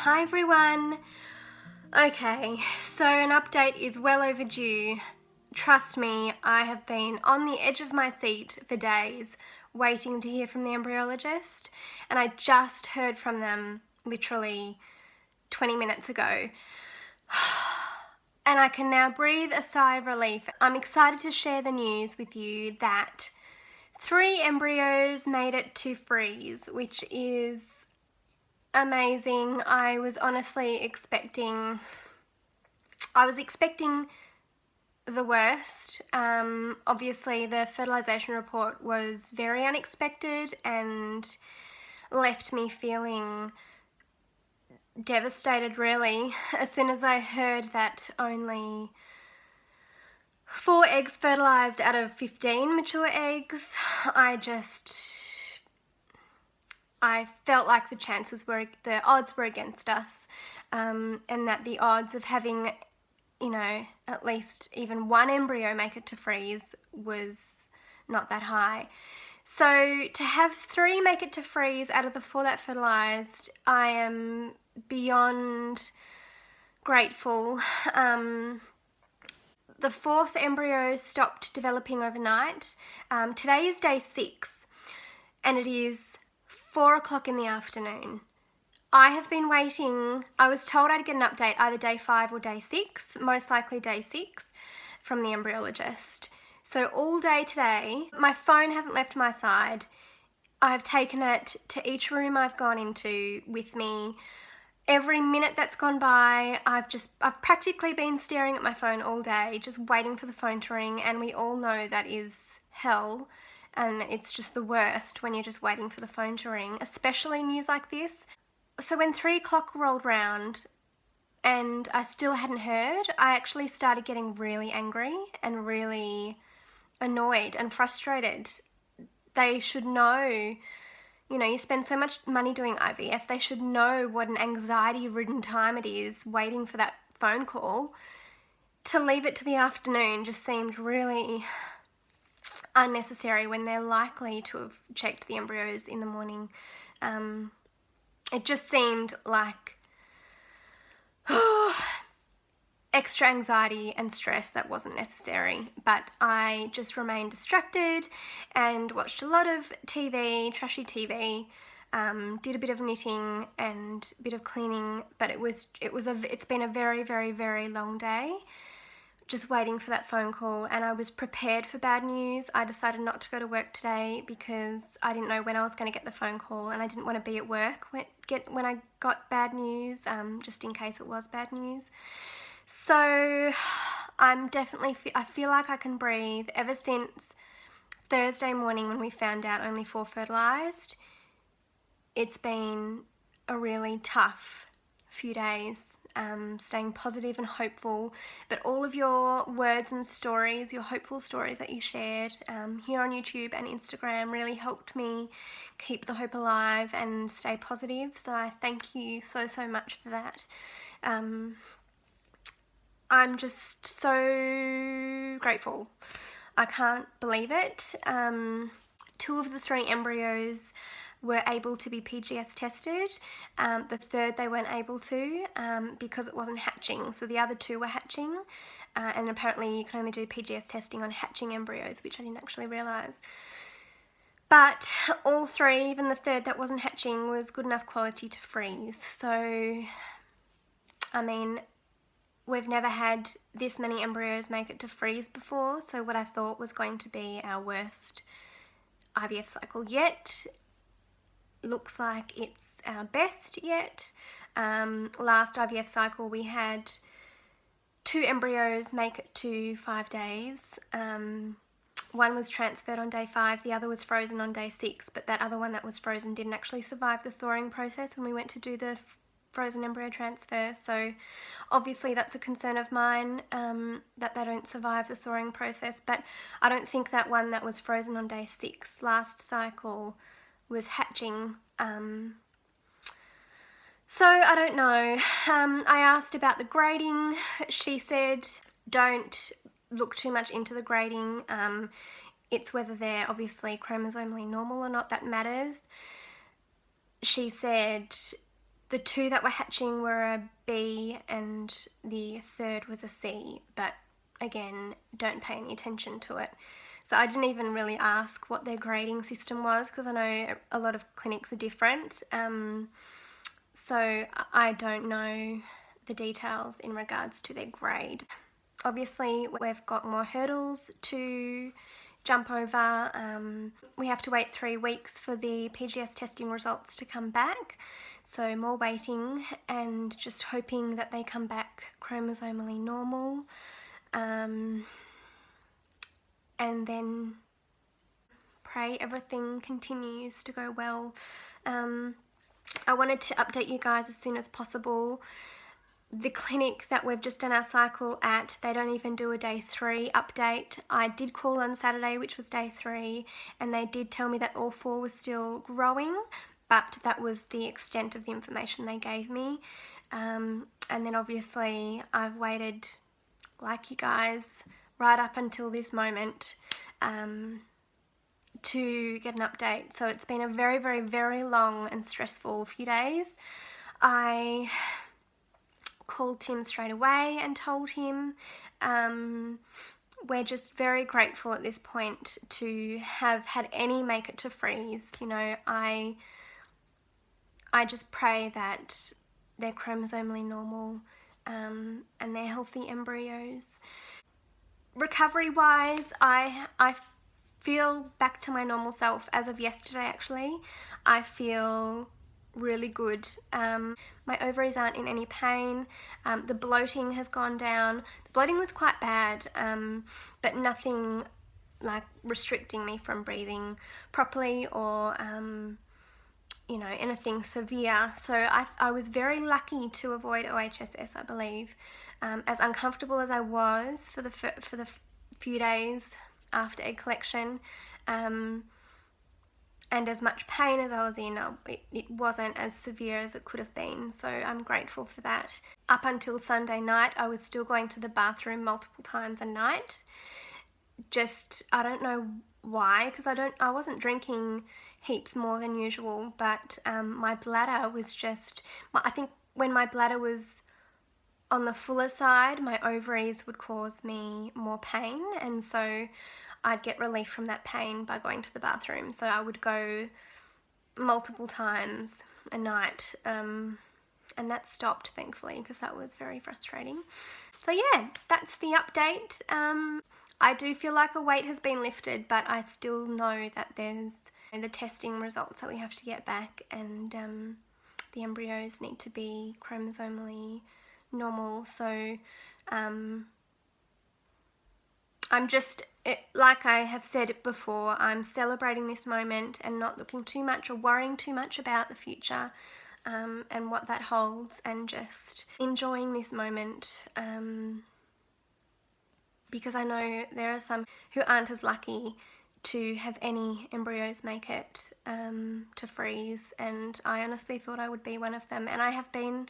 Hi everyone. Okay, so an update is well overdue. Trust me, I have been on the edge of my seat for days waiting to hear from the embryologist, and I just heard from them literally 20 minutes ago. And I can now breathe a sigh of relief. I'm excited to share the news with you that 3 embryos made it to freeze, which is amazing. I was honestly expecting the worst. Obviously the fertilization report was very unexpected and left me feeling devastated really. As soon as I heard that only 4 eggs fertilized out of 15 mature eggs, I felt like the odds were against us, and that the odds of having, at least even 1 embryo make it to freeze was not that high. So to have 3 make it to freeze out of the 4 that fertilized, I am beyond grateful. The 4th embryo stopped developing overnight. Today is day 6, and it is 4 o'clock in the afternoon. I have been waiting. I was told I'd get an update either day 5 or day 6, most likely day 6, from the embryologist. So all day today, my phone hasn't left my side. I've taken it to each room I've gone into with me. Every minute that's gone by, I've practically been staring at my phone all day, just waiting for the phone to ring, and we all know that is hell. And it's just the worst when you're just waiting for the phone to ring, especially news like this. So when 3 o'clock rolled round and I still hadn't heard, I actually started getting really angry and really annoyed and frustrated. They should know, you spend so much money doing IVF, they should know what an anxiety-ridden time it is waiting for that phone call. To leave it to the afternoon just seemed really unnecessary when they're likely to have checked the embryos in the morning. It just seemed like extra anxiety and stress that wasn't necessary, but I just remained distracted and watched a lot of TV, trashy TV, did a bit of knitting and a bit of cleaning, but it's been a very, very, very long day just waiting for that phone call, and I was prepared for bad news. I decided not to go to work today because I didn't know when I was going to get the phone call, and I didn't want to be at work when I got bad news, just in case it was bad news. So I feel like I can breathe. Ever since Thursday morning when we found out only 4 fertilized, it's been a really tough few days, staying positive and hopeful, but all of your words and stories, your hopeful stories that you shared here on YouTube and Instagram really helped me keep the hope alive and stay positive, so I thank you so much for that. I'm just so grateful. I can't believe it. 2 of the 3 embryos were able to be PGS tested. The 3rd they weren't able to because it wasn't hatching. So the other 2 were hatching, and apparently you can only do PGS testing on hatching embryos, which I didn't actually realise. But all 3, even the 3rd that wasn't hatching, was good enough quality to freeze. So, I mean, we've never had this many embryos make it to freeze before, so what I thought was going to be our worst IVF cycle yet looks like it's our best yet. Last IVF cycle we had 2 embryos make it to 5 days. One was transferred on day 5, the other was frozen on day 6, but that other one that was frozen didn't actually survive the thawing process when we went to do the frozen embryo transfer, so obviously that's a concern of mine, that they don't survive the thawing process, but I don't think that one that was frozen on day 6 last cycle was hatching, so I don't know. I asked about the grading. She said don't look too much into the grading. It's whether they're obviously chromosomally normal or not that matters. She said The 2 that were hatching were a B and the 3rd was a C, but again, don't pay any attention to it. So I didn't even really ask what their grading system was, because I know a lot of clinics are different. So I don't know the details in regards to their grade. Obviously, we've got more hurdles to jump over. We have to wait 3 weeks for the PGS testing results to come back. So more waiting and just hoping that they come back chromosomally normal. And then pray everything continues to go well. I wanted to update you guys as soon as possible. The clinic that we've just done our cycle at, they don't even do a day 3 update. I did call on Saturday, which was day 3, and they did tell me that all 4 was still growing, but that was the extent of the information they gave me. And then obviously I've waited, like you guys, right up until this moment to get an update. So it's been a very, very, very long and stressful few days. I called Tim straight away and told him. We're just very grateful at this point to have had any make it to freeze. You know, I just pray that they're chromosomally normal and they're healthy embryos. Recovery wise, I feel back to my normal self as of yesterday. Actually, I feel really good. My ovaries aren't in any pain. The bloating has gone down. The bloating was quite bad, but nothing like restricting me from breathing properly or you know, anything severe. So I was very lucky to avoid OHSS, I believe. As uncomfortable as I was for the few days after egg collection, and as much pain as I was in, it wasn't as severe as it could have been, so I'm grateful for that. Up until Sunday night, I was still going to the bathroom multiple times a night. Just, I don't know why, because I wasn't drinking heaps more than usual, but my bladder was just, I think when my bladder was on the fuller side, my ovaries would cause me more pain, and so I'd get relief from that pain by going to the bathroom. So I would go multiple times a night, and that stopped, thankfully, because that was very frustrating. So yeah, that's the update. I do feel like a weight has been lifted, but I still know that there's the testing results that we have to get back, and the embryos need to be chromosomally normal. So I'm just, like I have said before, I'm celebrating this moment and not looking too much or worrying too much about the future and what that holds, and just enjoying this moment, because I know there are some who aren't as lucky to have any embryos make it to freeze, and I honestly thought I would be one of them, and I have been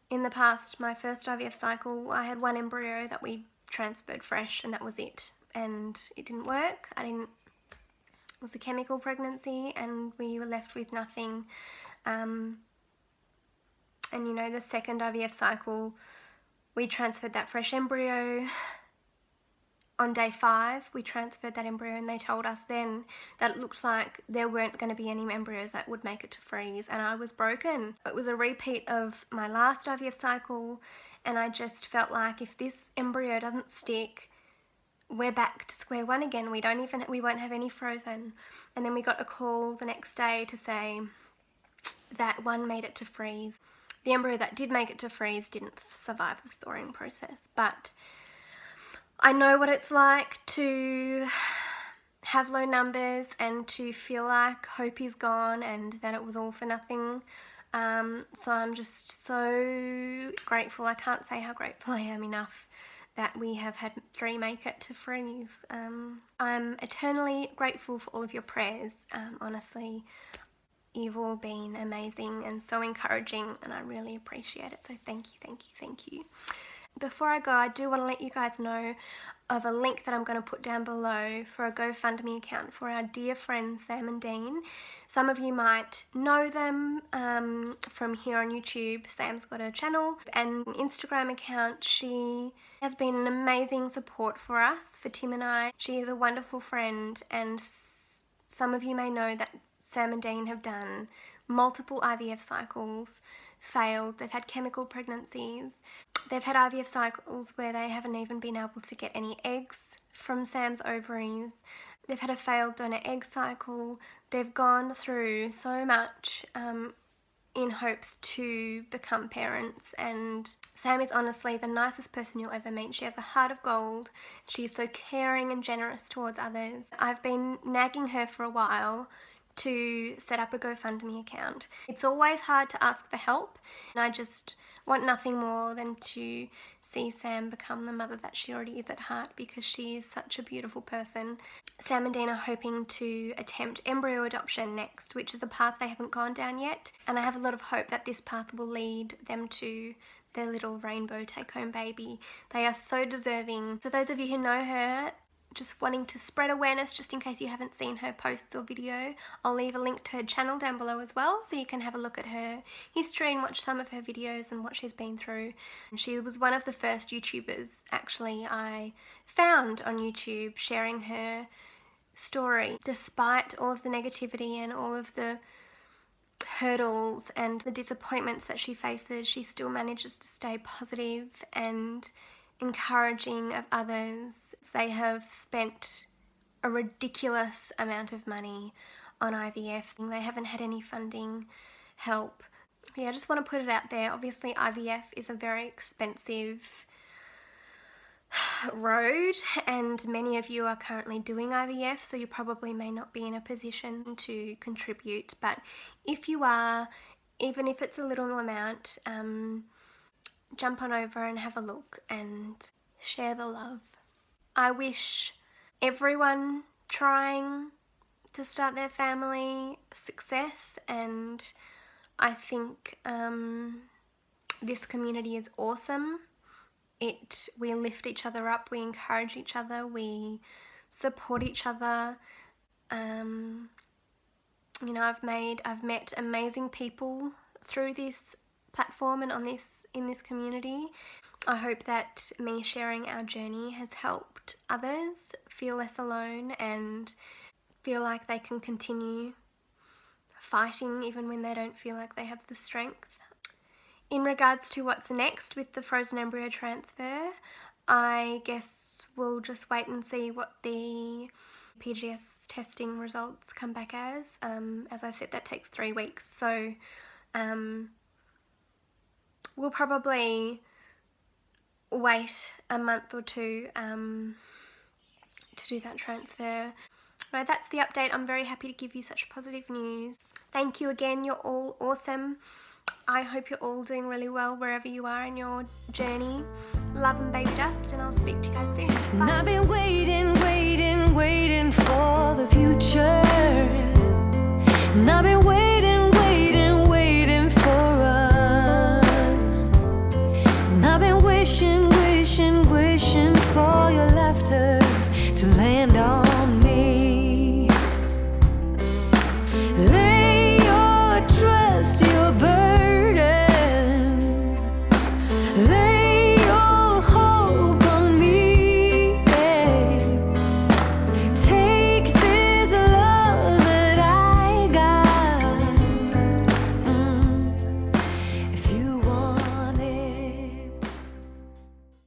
in the past. My first IVF cycle, I had 1 embryo that we transferred fresh, and that was it, and it didn't work. It was a chemical pregnancy, and we were left with nothing. And you know, the second IVF cycle, we transferred that fresh embryo. On day 5, we transferred that embryo, and they told us then that it looked like there weren't going to be any embryos that would make it to freeze, and I was broken. It was a repeat of my last IVF cycle, and I just felt like if this embryo doesn't stick, we're back to square one again. We won't have any frozen. And then we got a call the next day to say that one made it to freeze. The embryo that did make it to freeze didn't survive the thawing process, but I know what it's like to have low numbers and to feel like hope is gone and that it was all for nothing. So I'm just so grateful. I can't say how grateful I am enough that we have had 3 make it to freeze. I'm eternally grateful for all of your prayers. Honestly, you've all been amazing and so encouraging, and I really appreciate it. So thank you, thank you, thank you. Before I go, I do want to let you guys know of a link that I'm going to put down below for a GoFundMe account for our dear friends Sam and Dean. Some of you might know them from here on YouTube. Sam's got a channel and an Instagram account. She has been an amazing support for us, for Tim and I. She is a wonderful friend, and some of you may know that Sam and Dean have done multiple IVF cycles, failed. They've had chemical pregnancies. They've had IVF cycles where they haven't even been able to get any eggs from Sam's ovaries. They've had a failed donor egg cycle. They've gone through so much in hopes to become parents, and Sam is honestly the nicest person you'll ever meet. She has a heart of gold. She's so caring and generous towards others. I've been nagging her for a while to set up a GoFundMe account. It's always hard to ask for help, and I just want nothing more than to see Sam become the mother that she already is at heart, because she is such a beautiful person. Sam and Dean are hoping to attempt embryo adoption next, which is a path they haven't gone down yet, and I have a lot of hope that this path will lead them to their little rainbow take-home baby. They are so deserving. For those of you who know her, just wanting to spread awareness, just in case you haven't seen her posts or video, I'll leave a link to her channel down below as well, so you can have a look at her history and watch some of her videos and what she's been through. And she was one of the first YouTubers actually I found on YouTube sharing her story. Despite all of the negativity and all of the hurdles and the disappointments that she faces, she still manages to stay positive and encouraging of others. They have spent a ridiculous amount of money on IVF. They haven't had any funding help. Yeah, I just want to put it out there. Obviously, IVF is a very expensive road, and many of you are currently doing IVF, so you probably may not be in a position to contribute. But if you are, even if it's a little amount, jump on over and have a look and share the love. I wish everyone trying to start their family success, and I think this community is awesome. We lift each other up, we encourage each other, we support each other. You know, I've met amazing people through this platform and in this community. I hope that me sharing our journey has helped others feel less alone and feel like they can continue fighting even when they don't feel like they have the strength. In regards to what's next with the frozen embryo transfer, I guess we'll just wait and see what the PGS testing results come back as. As I said, that takes 3 weeks, so we'll probably wait a month or two to do that transfer. Right, that's the update. I'm very happy to give you such positive news. Thank you again, you're all awesome. I hope you're all doing really well wherever you are in your journey. Love and baby dust, and I'll speak to you guys soon. Bye. I've been waiting for the future.